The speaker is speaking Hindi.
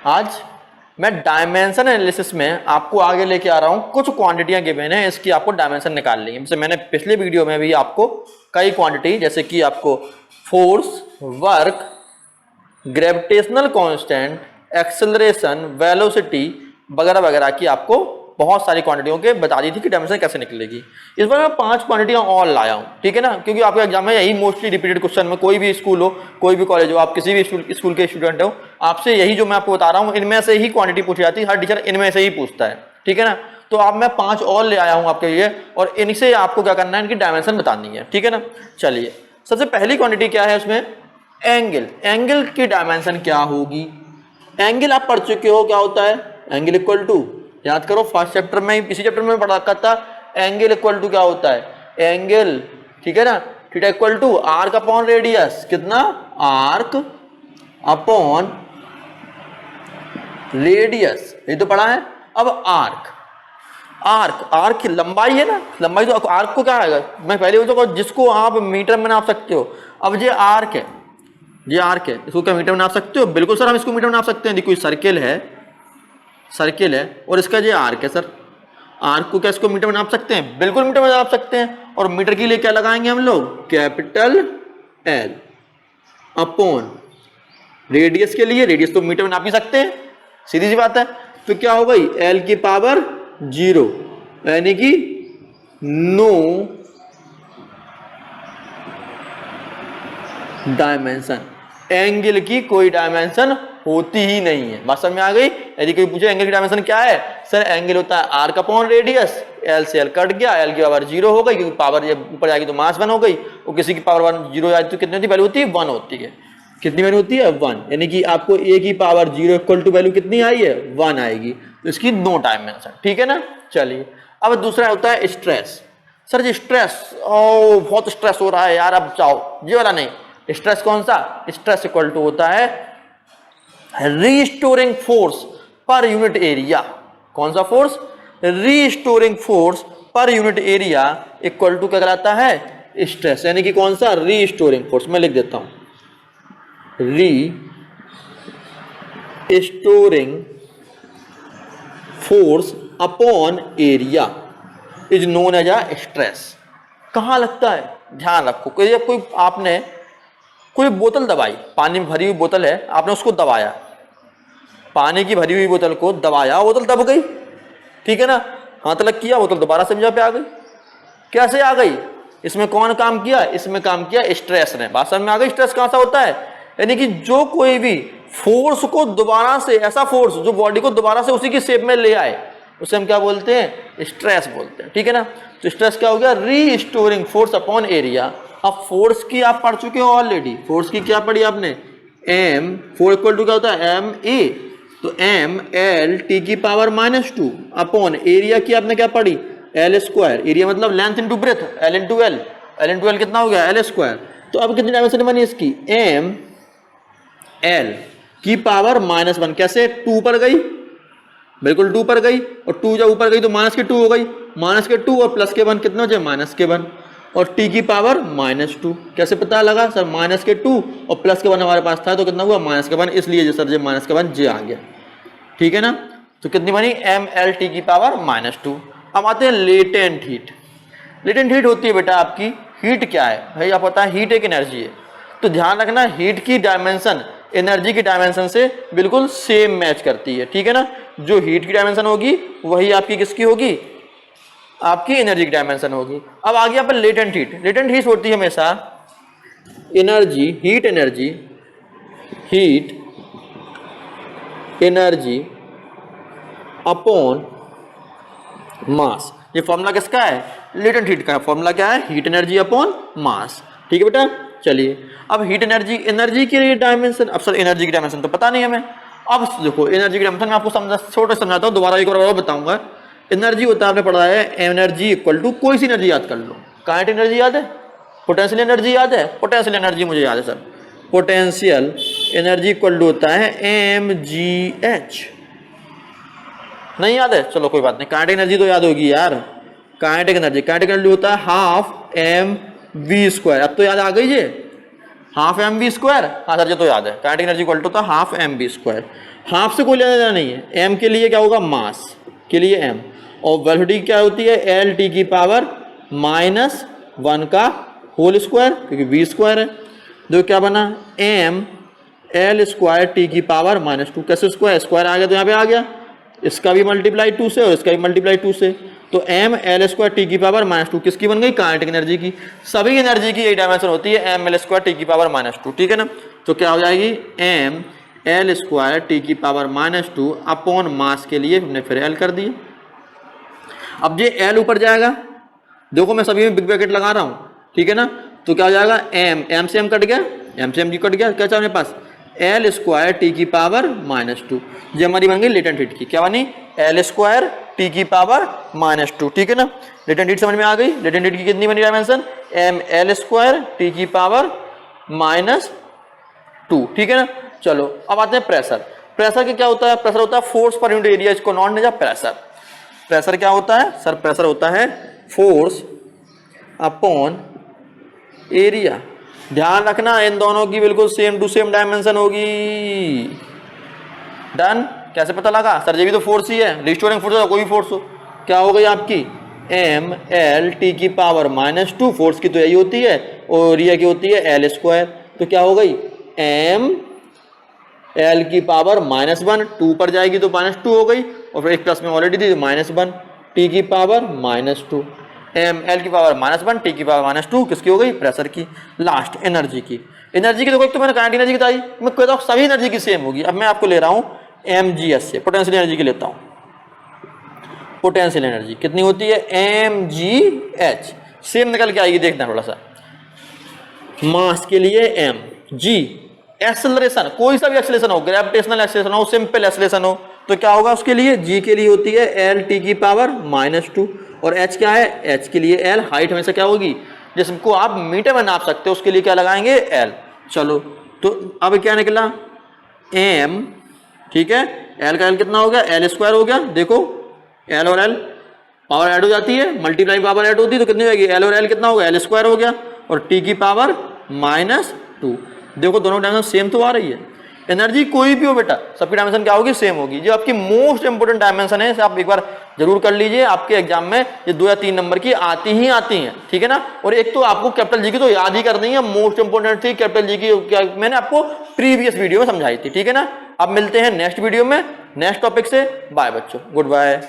आज मैं डायमेंशन एनालिसिस में आपको आगे लेके आ रहा हूँ। कुछ क्वांटिटियां गिवन है, इसकी आपको डायमेंशन निकालनी है। जैसे मैंने पिछले वीडियो में भी आपको कई क्वांटिटी जैसे कि आपको force, work, gravitational constant, acceleration, velocity वगैरह वगैरह की आपको बहुत सारी क्वांटिटियों के बता दी थी कि डायमेंशन कैसे निकलेगी। इस बार मैं 5 क्वांटिटियां और लाया हूं, ठीक है ना, क्योंकि आपके एग्जाम में यही मोस्टली रिपीटेड क्वेश्चन में, कोई भी स्कूल हो, कोई भी कॉलेज हो, आप किसी भी स्कूल के स्टूडेंट हो, आपसे यही जो मैं आपको बता रहा हूँ इनमें से ही क्वांटिटी पूछी जाती है। हर टीचर इनमें से ही पूछता है, ठीक है ना। तो अब मैं 5 और ले आया हूँ आपके लिए, और इनसे आपको क्या करना है, इनकी डायमेंशन बतानी है, ठीक है ना। चलिए, सबसे पहली क्वांटिटी क्या है उसमें, एंगल। एंगल की डायमेंशन क्या होगी। एंगल आप पढ़ चुके हो क्या होता है, एंगल इक्वल टू, याद करो फर्स्ट चैप्टर में, इसी चैप्टर में पढ़ा रखा था। एंगल इक्वल टू क्या होता है, एंगल, ठीक है ना, theta equal to arc upon radius, कितना, आर्क अपॉन रेडियस, ये तो पढ़ा है। अब आर्क, आर्क की लंबाई है ना, लंबाई तो आर्क को क्या आएगा, मैं पहले बोलता हूँ जिसको आप मीटर में नाप सकते हो। अब ये आर्क है, ये आर्क है, इसको क्या मीटर में नाप सकते हो, बिल्कुल सर हम इसको मीटर में नाप सकते हैं। देखो सर्किल है, सर्किल है और इसका ये आर्क है सर, आर्क को क्या इसको मीटर में नाप सकते हैं, बिल्कुल मीटर में नाप सकते हैं। और मीटर के लिए क्या लगाएंगे हम लोग, कैपिटल एल अपॉन रेडियस के लिए, रेडियस तो मीटर में नाप ही सकते हैं, सीधी सी बात है। तो क्या हो गई, एल की पावर 0, यानी कि नो डायमेंशन। एंगल की कोई डायमेंशन होती ही नहीं है, बात समझ में आ गई। यदि कोई पूछे एंगल की डायमेंशन क्या है, सर एंगल होता है आर्क अपॉन रेडियस, एल से एल कट गया, एल की पावर 0 हो गई, क्योंकि पावर जब ऊपर जाएगी तो मास 1 हो गई, और किसी की पावर 1 0 जाती तो कितनी होती वैल्यू होती है, 1 होती है। कितनी वैल्यू होती है, 1, यानी कि आपको ए की पावर 0 इक्वल टू वैल्यू कितनी आई है, 1 आएगी। तो इसकी नो डायमेंशन, ठीक है ना। चलिए, अब दूसरा होता है स्ट्रेस। सर जी स्ट्रेस, ओ बहुत स्ट्रेस हो रहा है यार, अब जाओ, ये वाला नहीं। स्ट्रेस कौन सा, स्ट्रेस इक्वल टू होता है restoring force per unit area. कौन सा force, restoring force per unit area equal to क्या कहलाता है, स्ट्रेस, यानी कि कौन सा, रीस्टोरिंग फोर्स। मैं लिख देता हूं, restoring force upon area is known as a stress. कहां लगता है, ध्यान रखो, कोई आपने कोई बोतल दबाई, पानी में भरी हुई बोतल है, आपने उसको दबाया, पानी की भरी हुई बोतल को दबाया, बोतल दब गई, ठीक है ना, हाथ लग किया, बोतल दोबारा से जगह पे आ गई। कैसे आ गई, इसमें कौन काम किया, इसमें काम किया स्ट्रेस ने। बात समझ में आ गई, स्ट्रेस कहां से होता है, यानी कि जो कोई भी फोर्स को दोबारा से, ऐसा फोर्स जो बॉडी को दोबारा से उसी की शेप में ले आए, उसे हम क्या बोलते हैं, स्ट्रेस बोलते हैं, ठीक है ना। तो स्ट्रेस क्या हो गया, रीस्टोरिंग फोर्स अपॉन एरिया। अब फोर्स की आप पढ़ चुके हो ऑलरेडी, फोर्स की क्या पढ़ी आपने, एम, फोर इक्वल टू क्या होता है, एम ए, तो एम एल टी की पावर -2 अपॉन एरिया की आपने क्या पढ़ी, एल स्क्वायर, एरिया मतलब length into breadth, L into L, L into L कितना हो गया, एल स्क्वायर। तो अब कितनी डायमेंशन बनी इसकी, एम एल की पावर -1, कैसे, 2 पर गई, बिल्कुल 2 पर गई, और 2 जब ऊपर गई तो -2 हो गई, -2 और +1 कितना हो जाए, -1, और t की पावर -2। कैसे पता लगा सर, -2 और +1 हमारे पास था तो कितना हुआ, -1, इसलिए सर जो -1 जे आ गया, ठीक है ना। तो कितनी बनी, एम एल टी की पावर -2। अब आते हैं लेटेंट हीट। लेटेंट हीट होती है बेटा आपकी, हीट क्या है भाई, आप पता है हीट एक एनर्जी है, तो ध्यान रखना हीट की डायमेंशन एनर्जी की डायमेंशन से बिल्कुल सेम मैच करती है, ठीक है ना। जो हीट की डायमेंशन होगी वही आपकी किसकी होगी, आपकी एनर्जी की डायमेंशन होगी। अब आ गया पर लेटेंट हीट। लेटेंट हीट होती है हमेशा energy, heat energy, heat energy upon mass. ये फॉर्मूला किसका है, लेटेंट हीट का फॉर्मूला क्या है, हीट एनर्जी अपॉन मास, ठीक है बेटा। चलिए, अब हीट एनर्जी, एनर्जी की डायमेंशन, अब सर एनर्जी की डायमेंशन तो पता नहीं हमें। अब देखो एनर्जी की डायमेंशन मैं आपको छोटा समझाता हूँ, दोबारा एक बार बताऊंगा। एनर्जी होता है, आपने पढ़ा है, एनर्जी इक्वल टू, कोई सी एनर्जी याद कर लो, काइनेटिक एनर्जी याद है, पोटेंशियल एनर्जी याद है, पोटेंशियल एनर्जी मुझे याद है sir, potential energy equal to होता है mgh, नहीं याद है, चलो कोई बात नहीं, काइनेटिक एनर्जी तो याद होगी यार, काइनेटिक एनर्जी होता है ½ mv², अब तो याद आ गई ये, हाफ एम बी स्क्वायर, हाँ सर ये तो याद है, काइनेटिक एनर्जी इक्वल टू होता है half M V square. Half से कोई लेना देना नहीं है, एम के लिए क्या होगा, मास के लिए एम, और वेलोसिटी क्या होती है, एल टी की पावर -1 का होल स्क्वायर, क्योंकि वी स्क्वायर है। देखो क्या बना, एम एल स्क्वायर टी की पावर -2, कैसे स्क्वायर, स्क्वायर आ गया तो यहाँ पे आ गया, इसका भी मल्टीप्लाई 2 से और इसका भी मल्टीप्लाई 2 से, तो एम एल स्क्वायर टी की पावर -2 किसकी बन गई, काइनेटिक एनर्जी की। सभी एनर्जी की यही डायमेंशन होती है, एम एल स्क्वायर टी की पावर -2, ठीक है ना। तो क्या हो जाएगी, एम एल स्क्वायर टी की पावर -2 अपॉन मास के लिए हमने फिर एल कर दिया। अब ये एल ऊपर जाएगा, देखो मैं सभी में बिग ब्रैकेट लगा रहा हूँ, ठीक है ना। तो क्या हो जाएगा, एम से एम कट गया, एम से एम जी कट गया, क्या चाहिए मेरे पास, एल स्क्वायर टी की पावर -2, ये हमारी बन गई लेटेंट हीट की, क्या बनी, एल स्क्वायर टी की पावर -2, ठीक है ना। लेटेंट हीट समझ में आ गई, लेटेंट हीट की कितनी बनी dimension, M L square T की पावर -2, ठीक है ना। चलो अब आते हैं प्रेशर। प्रेशर के क्या होता है, प्रेशर होता है फोर्स पर यूनिट एरिया, इसको नॉन है प्रेशर। प्रेशर क्या होता है सर, प्रेशर होता है फोर्स अपॉन एरिया। ध्यान रखना इन दोनों की बिल्कुल सेम टू सेम डायमेंशन होगी। डन, कैसे पता लगा सर, ये भी तो फोर्स ही है, रिस्टोरिंग फोर्स हो कोई भी फोर्स हो, क्या हो गई आपकी, एम एल टी की पावर -2, फोर्स की तो यही होती है, और एरिया की होती है एल स्क्वायर, तो क्या हो गई, एम एल की पावर -1, 2 पर जाएगी तो -2 हो गई, और फिर एक प्लस में ऑलरेडी थी -1 टी की पावर -2, एम एल की पावर -1 टी की पावर -2 किसकी हो गई, प्रेशर की। लास्ट एनर्जी की, एनर्जी की देखो एक तो मैंने काइनेटिक एनर्जी बताई, मैं कहता हूँ सभी एनर्जी की सेम होगी। अब मैं आपको ले रहा हूँ mgs से, पोटेंशियल एनर्जी की लेता हूँ। पोटेंशियल एनर्जी कितनी होती है, mgh, सेम निकल के आएगी, देखना थोड़ा सा। मास के लिए m, g एक्सेलरेशन, कोई सा भी एक्सेलरेशन हो, ग्रेविटेशनल एक्सेलरेशन हो, सिंपल एक्सेलरेशन हो, तो क्या होगा उसके लिए, g के लिए होती है एल टी की पावर -2, और h क्या है, h के लिए l, हाइट हमेशा क्या होगी, जिसको आप मीटर में नाप सकते हो उसके लिए क्या लगाएंगे, l। चलो तो अब क्या निकला, m, ठीक है, l का l कितना हो गया, l स्क्वायर हो गया, देखो l और l पावर ऐड हो जाती है, मल्टीप्लाई पावर ऐड होती है, तो कितनी हो जाएगी, l और l कितना हो गया, l स्क्वायर हो गया, और t की पावर -2, देखो दोनों डायमेंशन सेम तो आ रही है। एनर्जी कोई भी हो बेटा, सबकी डायमेंशन क्या होगी, सेम होगी। जो आपकी मोस्ट इंपोर्टेंट डायमेंशन है, इसे आप एक बार जरूर कर लीजिए, आपके एग्जाम में ये 2 या 3 नंबर की आती हैं, ठीक है ना। और एक तो आपको कैपिटल जी की तो याद ही करनी है, मोस्ट इंपोर्टेंट थी कैपिटल जी की, क्या मैंने आपको प्रीवियस वीडियो में समझाई थी, ठीक है ना। अब मिलते हैं नेक्स्ट वीडियो में नेक्स्ट टॉपिक से, बाय बच्चों, गुड बाय।